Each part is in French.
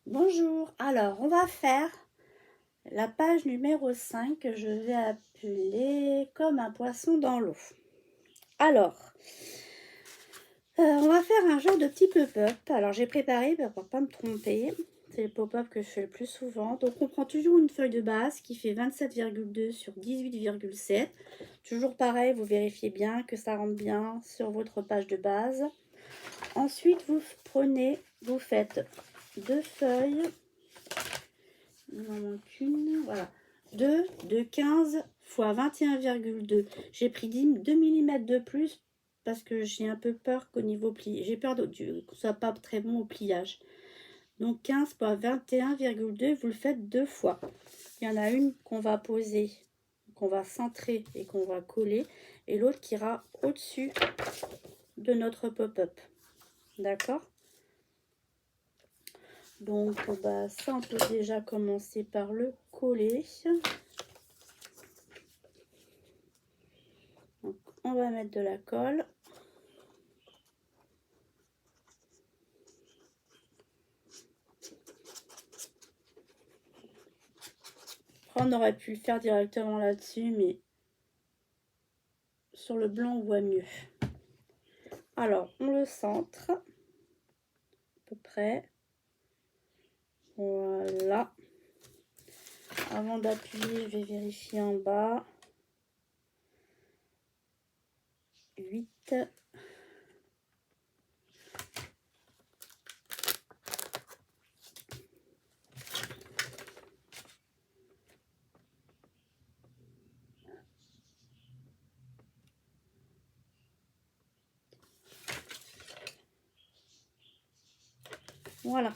Bonjour, alors on va faire la page numéro 5 que je vais appeler comme un poisson dans l'eau. Alors, on va faire un genre de petit pop-up. Alors j'ai préparé, pour ne pas me tromper, c'est le pop-up que je fais le plus souvent. Donc on prend toujours une feuille de base qui fait 27,2 sur 18,7. Toujours pareil, vous vérifiez bien que ça rentre bien sur votre page de base. Ensuite, vous faites deux feuilles. Il m'en manque une, voilà. 2 de 15 fois 21,2. J'ai pris 2 mm de plus parce que j'ai un peu peur qu'au niveau plié. J'ai peur que ce soit pas très bon au pliage. Donc 15 fois 21,2, vous le faites deux fois. Il y en a une qu'on va poser, qu'on va centrer et qu'on va coller. Et l'autre qui ira au-dessus de notre pop-up. D'accord ? Donc ça, on peut déjà commencer par le coller. Donc, on va mettre de la colle. On aurait pu le faire directement là-dessus, mais sur le blanc, on voit mieux. Alors, on le centre, à peu près. Voilà. Avant d'appuyer, je vais vérifier en bas. 8. Voilà.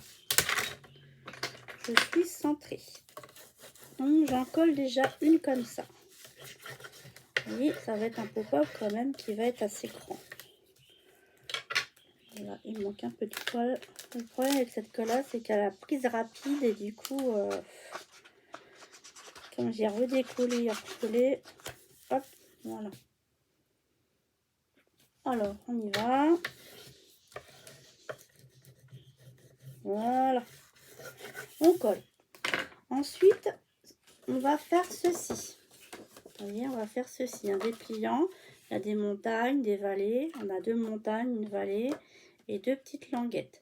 Je suis centrée. Donc, j'en colle déjà une comme ça. Et ça va être un pop-up quand même qui va être assez grand. Voilà, il manque un peu de colle. Le problème avec cette colle-là, c'est qu'elle a prise rapide et du coup, comme j'ai redécollé et recollé, hop, voilà. Alors, on y va. Voilà. On colle. Ensuite, on va faire ceci. Vous voyez, on va faire ceci, un dépliant. Il y a des montagnes, des vallées. On a deux montagnes, une vallée et deux petites languettes.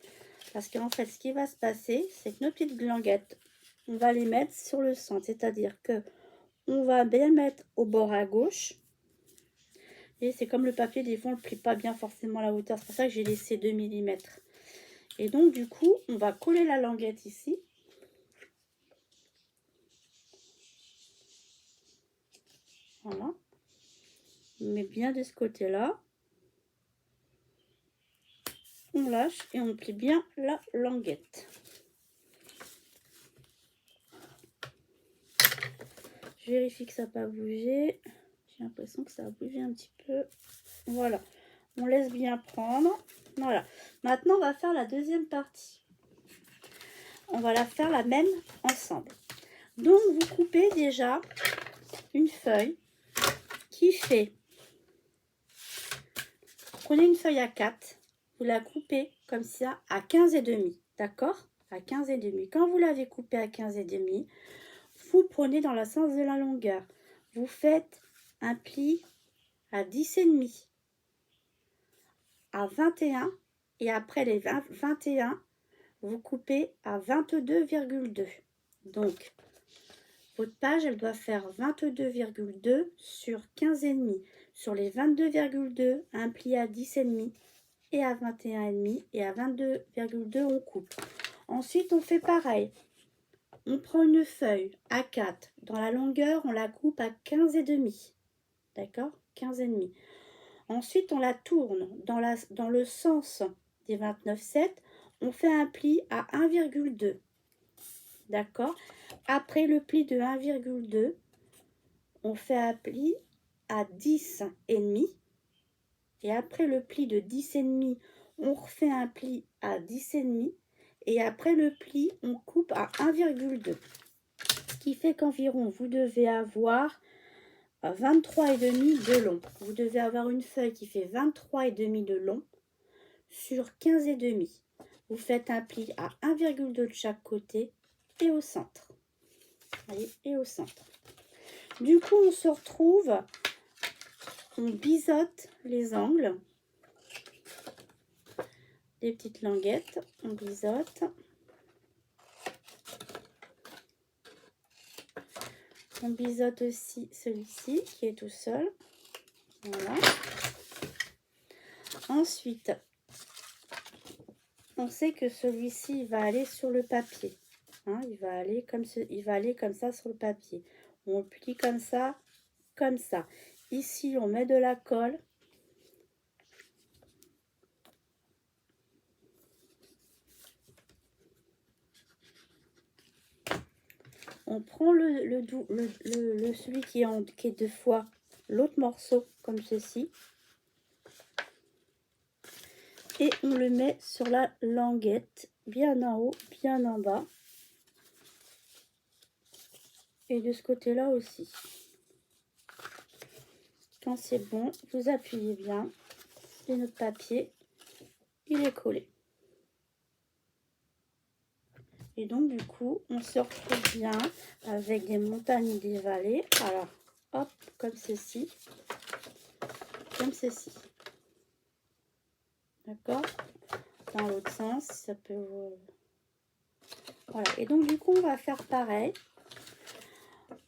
Parce qu'en fait, ce qui va se passer, c'est que nos petites languettes, on va les mettre sur le centre. C'est-à-dire que on va bien mettre au bord à gauche. Et c'est comme le papier, des fois, on ne plie pas bien forcément à la hauteur. C'est pour ça que j'ai laissé 2 mm. Et donc, du coup, on va coller la languette ici. Voilà. On met bien de ce côté-là. On lâche et on plie bien la languette. Je vérifie que ça n'a pas bougé. J'ai l'impression que ça a bougé un petit peu. Voilà. On laisse bien prendre. Voilà. Maintenant, on va faire la deuxième partie. On va la faire la même ensemble. Donc, vous coupez déjà une feuille qui fait... Prenez une feuille à 4. Vous la coupez comme ça à 15,5. D'accord ? À 15,5. Quand vous l'avez coupée à 15,5, vous prenez dans le sens de la longueur. Vous faites un pli à 10,5, à 21 et après les 21, vous coupez à 22,2. Donc, votre page, elle doit faire 22,2 sur 15,5. Sur les 22,2, un pli à 10,5 et à 21,5 et à 22,2, on coupe. Ensuite, on fait pareil. On prend une feuille à 4. Dans la longueur, on la coupe à 15,5. D'accord ? 15,5. Ensuite, on la tourne dans le sens des 29,7. On fait un pli à 1,2. D'accord ? Après le pli de 1,2, on fait un pli à 10,5. Et après le pli de 10,5, on refait un pli à 10,5. Et après le pli, on coupe à 1,2. Ce qui fait qu'environ, vous devez avoir 23,5 de long. Vous devez avoir une feuille qui fait 23,5 de long sur 15,5. Vous faites un pli à 1,2 de chaque côté et au centre. Voyez, et au centre. Du coup, on se retrouve, on biseaute les angles, des petites languettes, on biseaute. On biseaute aussi celui-ci qui est tout seul. Voilà. Ensuite, on sait que celui-ci va aller sur le papier. Hein, il va aller comme ça sur le papier. On le plie comme ça, comme ça. Ici, on met de la colle. On prend celui qui est deux fois l'autre morceau, comme ceci. Et on le met sur la languette, bien en haut, bien en bas. Et de ce côté-là aussi. Quand c'est bon, vous appuyez bien. Et notre papier, il est collé. Et donc, du coup, on se retrouve bien avec des montagnes et des vallées. Alors, hop, comme ceci. Comme ceci. D'accord? Dans l'autre sens, ça peut... Voilà. Et donc, du coup, on va faire pareil.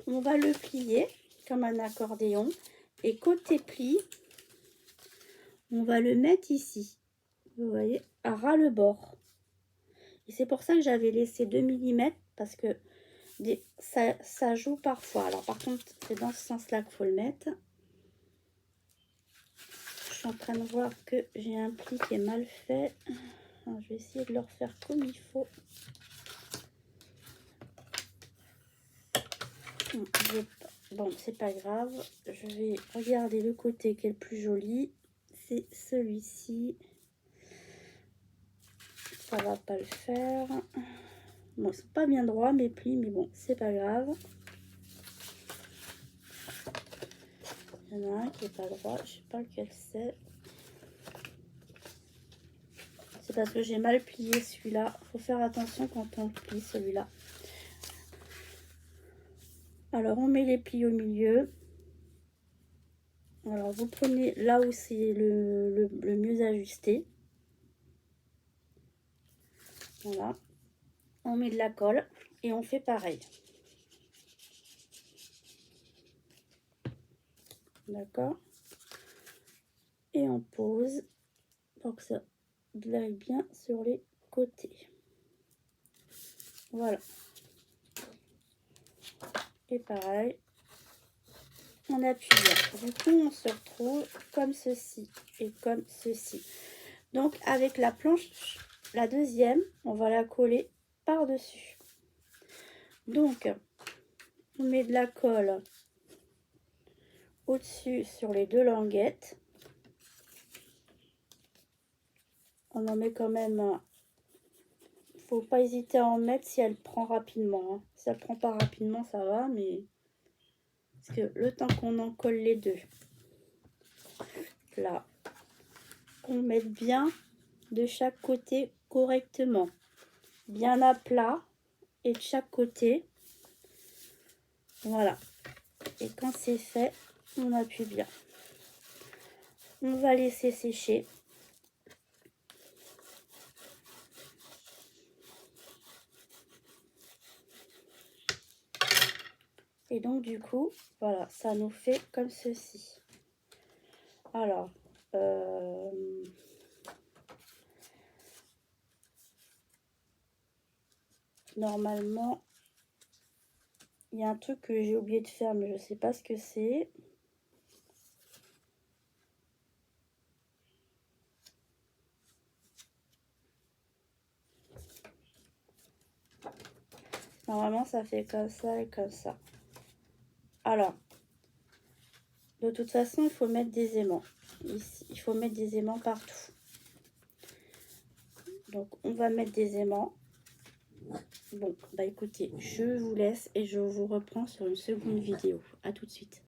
On va le plier comme un accordéon. Et côté pli, on va le mettre ici. Vous voyez, à ras le bord. Et c'est pour ça que j'avais laissé 2 mm parce que ça joue parfois. Alors par contre, c'est dans ce sens-là qu'il faut le mettre. Je suis en train de voir que j'ai un pli qui est mal fait. Alors, je vais essayer de le refaire comme il faut. Bon, c'est pas grave. Je vais regarder le côté qui est le plus joli. C'est celui-ci. Ça va pas le faire. Bon, c'est pas bien droit mes plis, mais bon, c'est pas grave. Il y en a un qui est pas droit, je sais pas lequel c'est. C'est parce que j'ai mal plié celui-là. Faut faire attention quand on plie celui-là. Alors on met les plis au milieu. Alors vous prenez là où c'est le mieux ajusté. Voilà. On met de la colle et on fait pareil. D'accord? Et on pose pour que ça aille bien sur les côtés. Voilà. Et pareil, on appuie bien. Du coup, on se retrouve comme ceci et comme ceci. Donc, avec la planche, la deuxième, on va la coller par-dessus. Donc, on met de la colle au-dessus sur les deux languettes. On en met quand même... Faut pas hésiter à en mettre si elle prend rapidement. Hein. Si elle prend pas rapidement, ça va, mais... Parce que le temps qu'on en colle les deux, là, on met bien de chaque côté correctement. Bien à plat et de chaque côté. Voilà. Et quand c'est fait, on appuie bien. On va laisser sécher. Et donc du coup, voilà, ça nous fait comme ceci. Alors, normalement, il y a un truc que j'ai oublié de faire, mais je sais pas ce que c'est. Normalement, ça fait comme ça et comme ça. Alors, de toute façon, il faut mettre des aimants. Ici, il faut mettre des aimants partout. Donc, on va mettre des aimants. Bon, bah écoutez, je vous laisse et je vous reprends sur une seconde vidéo. À tout de suite.